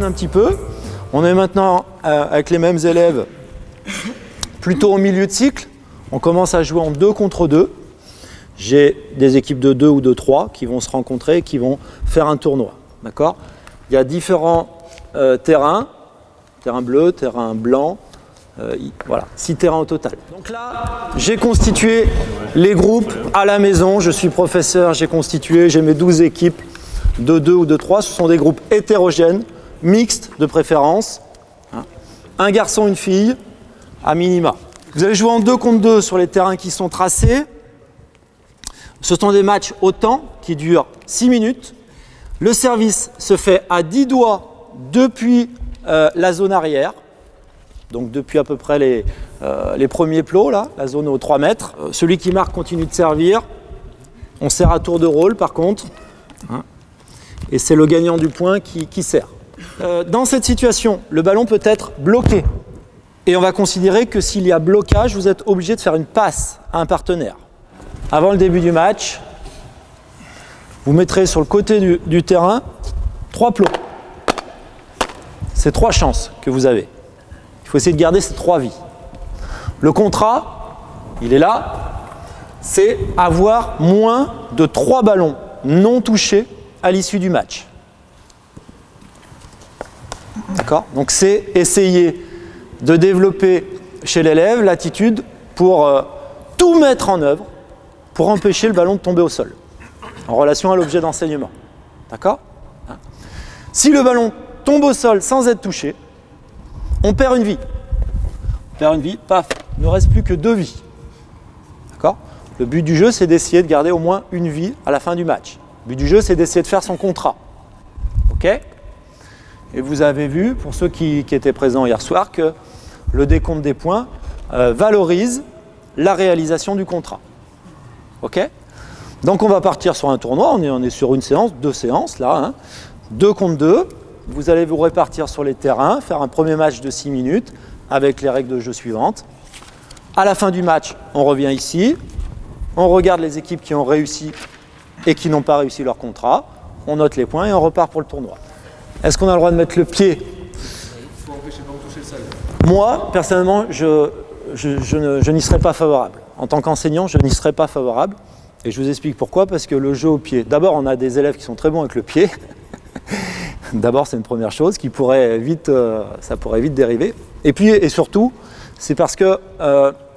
un petit peu. On est maintenant avec les mêmes élèves plutôt au milieu de cycle. On commence à jouer en 2 contre 2. J'ai des équipes de 2 ou de 3 qui vont se rencontrer et qui vont faire un tournoi. D'accord ? Il y a différents terrains, terrain bleu, terrain blanc, voilà, 6 terrains au total. Donc là, j'ai constitué les groupes à la maison. Je suis professeur, j'ai mes 12 équipes de 2 ou de 3. Ce sont des groupes hétérogènes, mixtes de préférence. Un garçon, une fille, à minima. Vous allez jouer en 2 contre 2 sur les terrains qui sont tracés. Ce sont des matchs au temps qui durent 6 minutes. Le service se fait à 10 doigts depuis la zone arrière. Donc depuis à peu près les premiers plots, là, la zone aux 3 mètres. Celui qui marque continue de servir. On sert à tour de rôle par contre. Et c'est le gagnant du point qui sert. Dans cette situation, le ballon peut être bloqué. Et on va considérer que s'il y a blocage, vous êtes obligé de faire une passe à un partenaire. Avant le début du match, vous mettrez sur le côté du terrain 3 plots. C'est 3 chances que vous avez. Il faut essayer de garder ces 3 vies. Le contrat, il est là, c'est avoir moins de 3 ballons non touchés à l'issue du match. D'accord ? Donc c'est essayer de développer chez l'élève l'attitude pour tout mettre en œuvre pour empêcher le ballon de tomber au sol, en relation à l'objet d'enseignement. D'accord ? Si le ballon tombe au sol sans être touché, on perd une vie. On perd une vie, paf, il ne reste plus que 2 vies. D'accord ? Le but du jeu, c'est d'essayer de garder au moins une vie à la fin du match. Le but du jeu, c'est d'essayer de faire son contrat. OK ? Et vous avez vu, pour ceux qui étaient présents hier soir, que le décompte des points valorise la réalisation du contrat. OK ? Donc on va partir sur un tournoi, on est sur une séance, 2 séances là, 2 contre 2. Vous allez vous répartir sur les terrains, faire un premier match de 6 minutes avec les règles de jeu suivantes. À la fin du match, on revient ici, on regarde les équipes qui ont réussi et qui n'ont pas réussi leur contrat, on note les points et on repart pour le tournoi. Est-ce qu'on a le droit de mettre le pied ? Il faut empêcher de toucher le sol. Moi, personnellement, je n'y serais pas favorable. En tant qu'enseignant, je n'y serais pas favorable. Et je vous explique pourquoi. Parce que le jeu au pied, d'abord, on a des élèves qui sont très bons avec le pied. D'abord, c'est une première chose qui pourrait vite, ça pourrait vite dériver. Et puis, et surtout, c'est parce que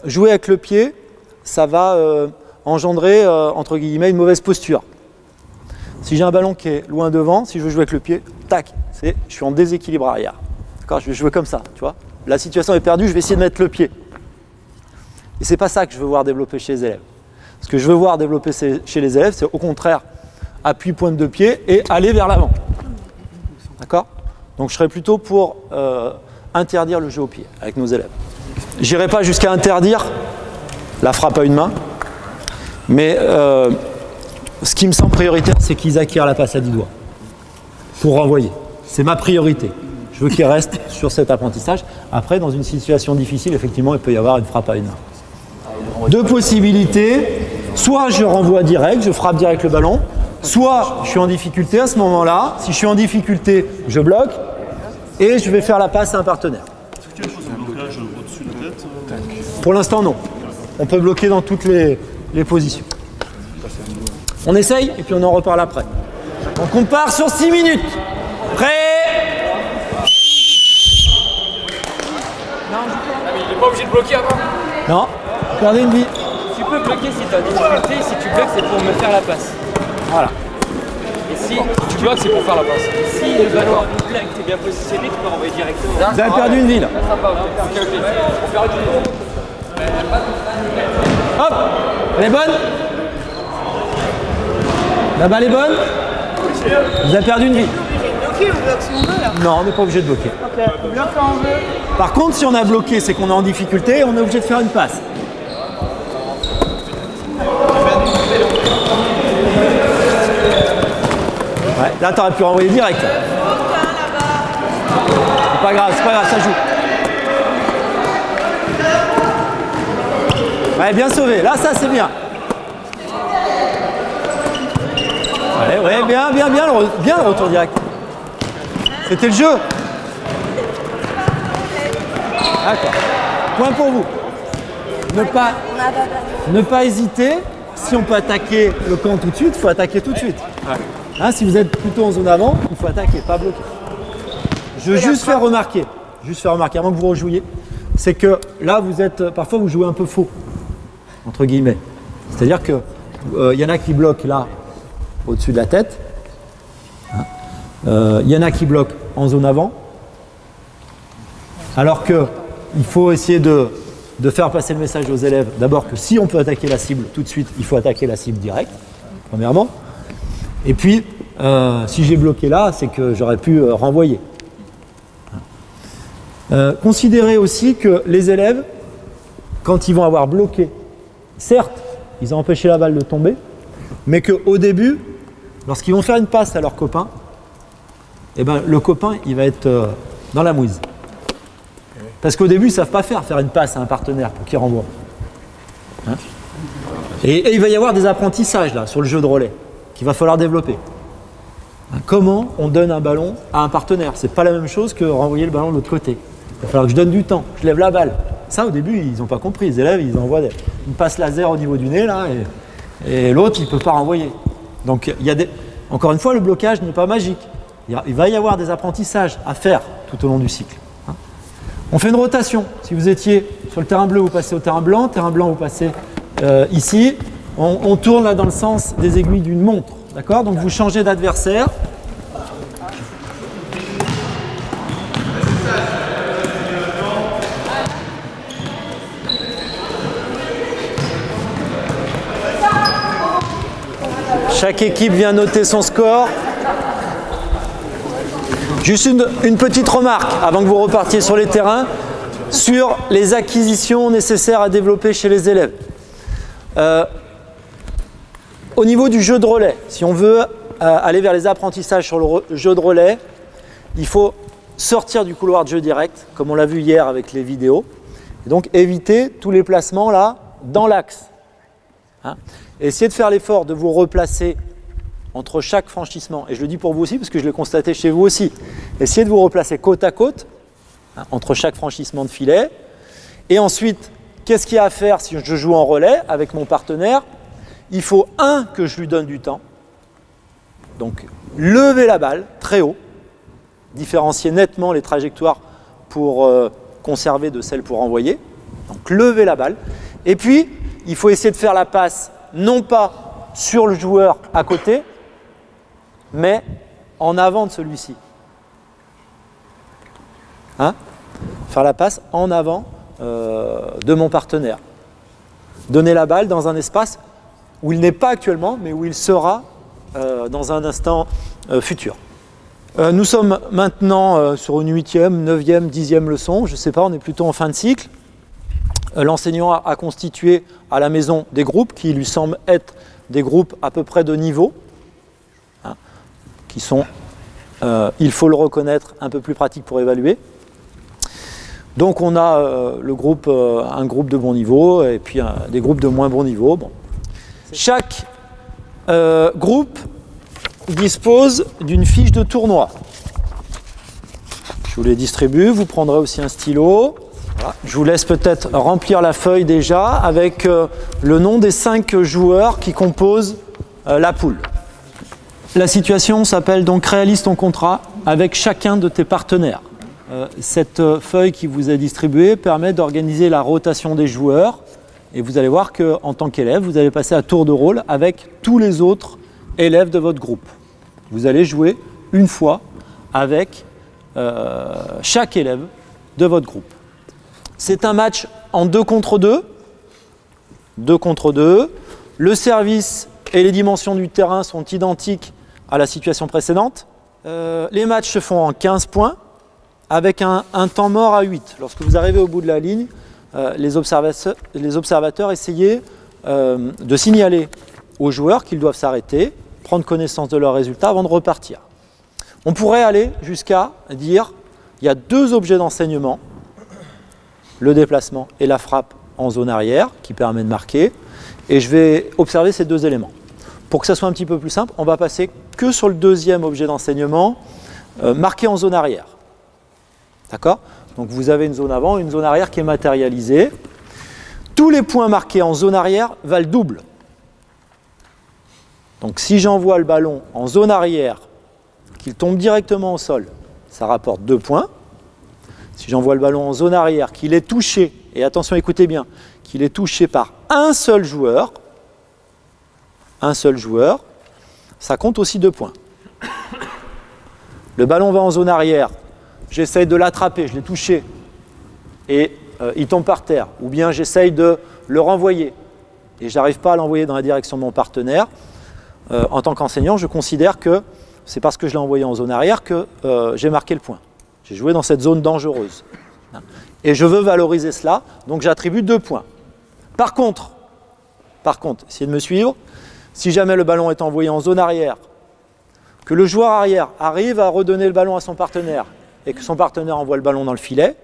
jouer avec le pied, ça va engendrer, entre guillemets, une mauvaise posture. Si j'ai un ballon qui est loin devant, si je veux jouer avec le pied, tac, je suis en déséquilibre arrière. D'accord ? Je vais jouer comme ça, tu vois ? La situation est perdue, je vais essayer de mettre le pied. Et c'est pas ça que je veux voir développer chez les élèves. Ce que je veux voir développer chez les élèves, c'est au contraire appui pointe de pied et aller vers l'avant. D'accord ? Donc je serais plutôt pour interdire le jeu au pied avec nos élèves. J'irai pas jusqu'à interdire la frappe à une main, mais ce qui me semble prioritaire, c'est qu'ils acquièrent la passe à 10 doigts pour renvoyer. C'est ma priorité. Je veux qu'ils restent sur cet apprentissage. Après, dans une situation difficile, effectivement, il peut y avoir une frappe à une main. 2 possibilités. Soit je renvoie direct, je frappe direct le ballon. Soit je suis en difficulté à ce moment-là. Si je suis en difficulté, je bloque. Et je vais faire la passe à un partenaire. Est-ce qu'il y a un blocage au-dessus de la tête ? Pour l'instant, non. On peut bloquer dans toutes les positions. On essaye et puis on en reparle après. Donc on part sur 6 minutes. Prêt ? Non, mais il n'est pas obligé de bloquer avant. Non. Gardez une vie. Tu peux bloquer si tu as des difficultés. Si tu bloques, c'est pour me faire la passe. Voilà. Et si tu bloques, c'est pour faire la passe. Si le ballon est là et que tu es bien positionné, tu peux renvoyer directement. Vous avez perdu une vie là. Hop. Elle est bonne ? La balle est bonne ? Vous avez perdu une vie. Bloqué, on bloque si on veut là. Non, on n'est pas obligé de bloquer. Ok, on bloque quand on veut. Par contre, si on a bloqué, c'est qu'on est en difficulté et on est obligé de faire une passe. Ouais, là, tu aurais pu renvoyer direct. C'est pas grave, ça joue. Ouais, bien sauvé. Là, ça, c'est bien. Ouais, bien le retour direct. C'était le jeu. D'accord. Point pour vous. Ne pas hésiter. Si on peut attaquer le camp tout de suite, il faut attaquer tout de suite. Hein, si vous êtes plutôt en zone avant, il faut attaquer, pas bloquer. Je veux juste faire remarquer avant que vous rejouiez, c'est que là, parfois vous jouez un peu faux, entre guillemets. C'est-à-dire que y en a qui bloquent là, au-dessus de la tête. Y en a qui bloquent en zone avant. Alors qu'il faut essayer de faire passer le message aux élèves, d'abord que si on peut attaquer la cible tout de suite, il faut attaquer la cible directe, premièrement. Et puis, si j'ai bloqué là, c'est que j'aurais pu renvoyer. Considérez aussi que les élèves, quand ils vont avoir bloqué, certes, ils ont empêché la balle de tomber, mais qu'au début, lorsqu'ils vont faire une passe à leur copain, eh ben, le copain, il va être dans la mouise. Parce qu'au début, ils ne savent pas faire une passe à un partenaire pour qu'il renvoie. Hein, et il va y avoir des apprentissages là, sur le jeu de relais qu'il va falloir développer. Hein, comment on donne un ballon à un partenaire? Ce n'est pas la même chose que renvoyer le ballon de l'autre côté. Il va falloir que je donne du temps, je lève la balle. Ça, au début, ils n'ont pas compris. Les élèves, ils envoient une passe laser au niveau du nez là, et l'autre, il ne peut pas renvoyer. Donc, encore une fois, le blocage n'est pas magique. Il va y avoir des apprentissages à faire tout au long du cycle. On fait une rotation. Si vous étiez sur le terrain bleu, vous passez au terrain blanc, vous passez ici. On tourne là dans le sens des aiguilles d'une montre. D'accord? Donc vous changez d'adversaire. Chaque équipe vient noter son score. Juste une petite remarque avant que vous repartiez sur les terrains sur les acquisitions nécessaires à développer chez les élèves. Au niveau du jeu de relais, si on veut aller vers les apprentissages sur le jeu de relais, il faut sortir du couloir de jeu direct, comme on l'a vu hier avec les vidéos, et donc éviter tous les placements là dans l'axe. Hein, essayez de faire l'effort de vous replacer entre chaque franchissement, et je le dis pour vous aussi parce que je l'ai constaté chez vous aussi, essayez de vous replacer côte à côte, hein, entre chaque franchissement de filet, et ensuite, qu'est-ce qu'il y a à faire si je joue en relais avec mon partenaire? Il faut, que je lui donne du temps, donc lever la balle très haut, différencier nettement les trajectoires pour conserver de celles pour envoyer, donc lever la balle, et puis il faut essayer de faire la passe non pas sur le joueur à côté, mais en avant de celui-ci. Hein? Faire la passe en avant de mon partenaire. Donner la balle dans un espace où il n'est pas actuellement, mais où il sera dans un instant futur. Nous sommes maintenant sur une 8e, 9e, 10e leçon, je ne sais pas, on est plutôt en fin de cycle. L'enseignant a constitué à la maison des groupes qui lui semblent être des groupes à peu près de niveau, hein, qui sont, il faut le reconnaître, un peu plus pratiques pour évaluer. Donc on a un groupe de bon niveau et puis des groupes de moins bon niveau. Bon. Chaque groupe dispose d'une fiche de tournoi. Je vous les distribue, vous prendrez aussi un stylo. Voilà. Je vous laisse peut-être remplir la feuille déjà avec le nom des 5 joueurs qui composent la poule. La situation s'appelle donc « Réalise ton contrat avec chacun de tes partenaires ». Cette feuille qui vous est distribuée permet d'organiser la rotation des joueurs et vous allez voir qu'en tant qu'élève, vous allez passer à tour de rôle avec tous les autres élèves de votre groupe. Vous allez jouer une fois avec chaque élève de votre groupe. C'est un match en 2 contre 2. 2 contre 2. Le service et les dimensions du terrain sont identiques à la situation précédente. Les matchs se font en 15 points avec un temps mort à 8. Lorsque vous arrivez au bout de la ligne, les observateurs essayez de signaler aux joueurs qu'ils doivent s'arrêter, prendre connaissance de leurs résultats avant de repartir. On pourrait aller jusqu'à dire il y a 2 objets d'enseignement, le déplacement et la frappe en zone arrière qui permet de marquer, et je vais observer ces 2 éléments. Pour que ça soit un petit peu plus simple, on va passer que sur le 2e objet d'enseignement, marqué en zone arrière. D'accord? Donc vous avez une zone avant, une zone arrière qui est matérialisée. Tous les points marqués en zone arrière valent double. Donc si j'envoie le ballon en zone arrière, qu'il tombe directement au sol, ça rapporte 2 points. Si j'envoie le ballon en zone arrière, qu'il est touché, et attention, écoutez bien, qu'il est touché par un seul joueur, ça compte aussi 2 points. Le ballon va en zone arrière, j'essaye de l'attraper, je l'ai touché, et il tombe par terre. Ou bien j'essaye de le renvoyer, et je n'arrive pas à l'envoyer dans la direction de mon partenaire. En tant qu'enseignant, je considère que c'est parce que je l'ai envoyé en zone arrière que j'ai marqué le point. J'ai joué dans cette zone dangereuse. Et je veux valoriser cela, donc j'attribue 2 points. Par contre, essayez de me suivre, si jamais le ballon est envoyé en zone arrière, que le joueur arrière arrive à redonner le ballon à son partenaire et que son partenaire envoie le ballon dans le filet,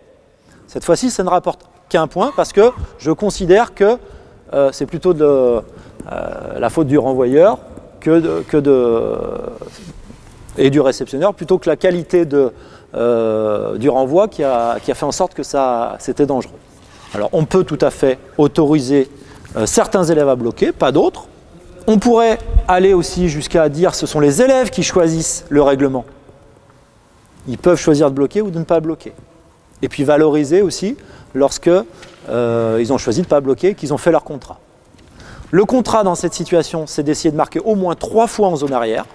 cette fois-ci, ça ne rapporte qu'un point parce que je considère que c'est plutôt la faute du renvoyeur et du réceptionneur plutôt que la qualité du renvoi qui a fait en sorte que c'était dangereux. Alors on peut tout à fait autoriser certains élèves à bloquer, pas d'autres. On pourrait aller aussi jusqu'à dire que ce sont les élèves qui choisissent le règlement. Ils peuvent choisir de bloquer ou de ne pas bloquer. Et puis valoriser aussi lorsque ils ont choisi de ne pas bloquer, qu'ils ont fait leur contrat. Le contrat dans cette situation, c'est d'essayer de marquer au moins 3 fois en zone arrière.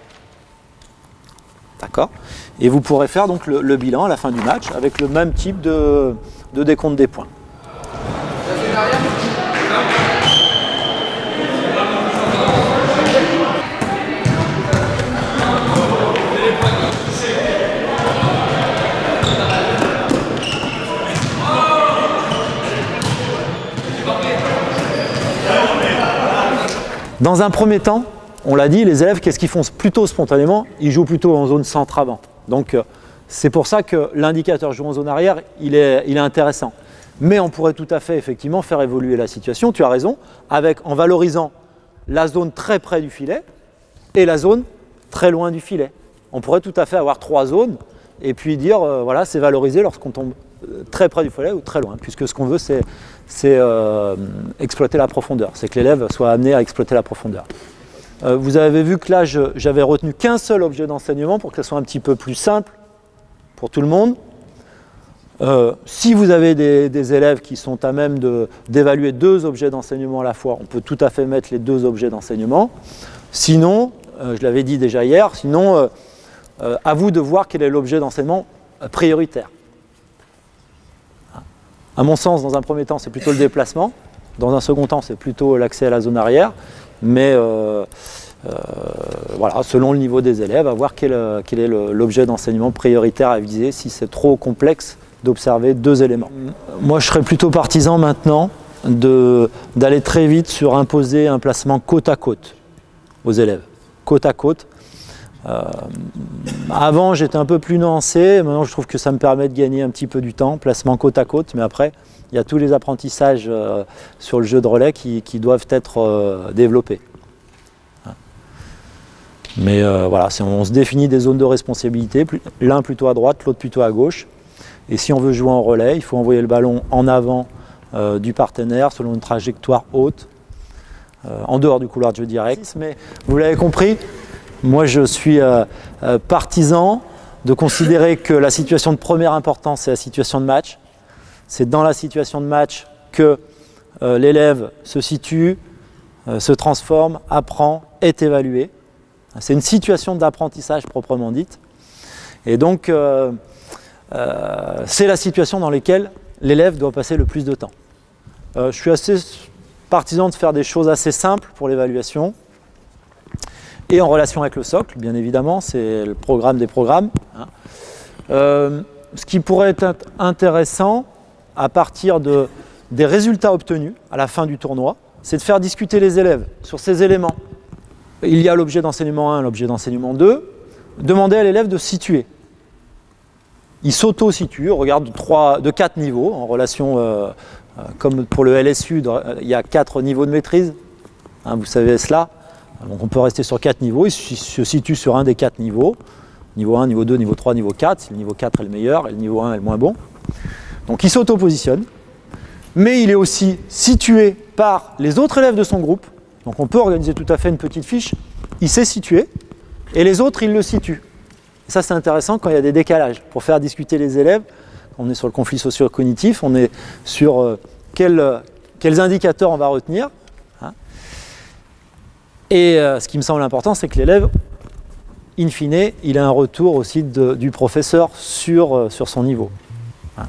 D'accord ? Et vous pourrez faire donc le bilan à la fin du match avec le même type de décompte des points. Dans un premier temps, on l'a dit, les élèves, qu'est-ce qu'ils font plutôt spontanément? Ils jouent plutôt en zone centre avant. Donc c'est pour ça que l'indicateur joue en zone arrière, il est intéressant. Mais on pourrait tout à fait effectivement faire évoluer la situation, tu as raison, en valorisant la zone très près du filet et la zone très loin du filet. On pourrait tout à fait avoir 3 zones et puis dire, voilà, c'est valorisé lorsqu'on tombe très près du filet ou très loin, puisque ce qu'on veut, c'est exploiter la profondeur, c'est que l'élève soit amené à exploiter la profondeur. Vous avez vu que là, j'avais retenu qu'un seul objet d'enseignement pour que ce soit un petit peu plus simple pour tout le monde. Si vous avez des élèves qui sont à même d'évaluer 2 objets d'enseignement à la fois, on peut tout à fait mettre les 2 objets d'enseignement. Sinon, je l'avais dit déjà hier, sinon, à vous de voir quel est l'objet d'enseignement prioritaire. À mon sens, dans un premier temps, c'est plutôt le déplacement. Dans un second temps, c'est plutôt l'accès à la zone arrière. Mais voilà, selon le niveau des élèves, à voir quel est l'objet d'enseignement prioritaire à viser si c'est trop complexe d'observer 2 éléments. Moi, je serais plutôt partisan maintenant d'aller très vite sur imposer un placement côte à côte aux élèves. Côte à côte. Avant, j'étais un peu plus nuancé. Maintenant, je trouve que ça me permet de gagner un petit peu du temps, placement côte à côte. Mais après, il y a tous les apprentissages sur le jeu de relais qui doivent être développés. Mais voilà, on se définit des zones de responsabilité, l'un plutôt à droite, l'autre plutôt à gauche. Et si on veut jouer en relais, il faut envoyer le ballon en avant du partenaire selon une trajectoire haute, en dehors du couloir de jeu direct. Mais vous l'avez compris, moi je suis partisan de considérer que la situation de première importance, c'est la situation de match. C'est dans la situation de match que l'élève se situe, se transforme, apprend, est évalué. C'est une situation d'apprentissage proprement dite. Et donc, c'est la situation dans laquelle l'élève doit passer le plus de temps. Je suis assez partisan de faire des choses assez simples pour l'évaluation. Et en relation avec le socle, bien évidemment, c'est le programme des programmes. Ce qui pourrait être intéressant, à partir des résultats obtenus à la fin du tournoi, c'est de faire discuter les élèves sur ces éléments. Il y a l'objet d'enseignement 1, l'objet d'enseignement 2. Demander à l'élève de se situer. Il s'auto-situe, on regarde de 4 niveaux, en relation, comme pour le LSU, il y a 4 niveaux de maîtrise. Hein, vous savez cela. Donc on peut rester sur 4 niveaux, il se situe sur un des 4 niveaux. Niveau 1, niveau 2, niveau 3, niveau 4. Si le niveau 4 est le meilleur et le niveau 1 est le moins bon. Donc il s'auto-positionne, mais il est aussi situé par les autres élèves de son groupe. Donc on peut organiser tout à fait une petite fiche, il s'est situé, et les autres, ils le situent. Et ça, c'est intéressant quand il y a des décalages, pour faire discuter les élèves. On est sur le conflit socio-cognitif, on est sur quels indicateurs on va retenir. Hein. Et ce qui me semble important, c'est que l'élève, in fine, il a un retour aussi du professeur sur son niveau. Hein.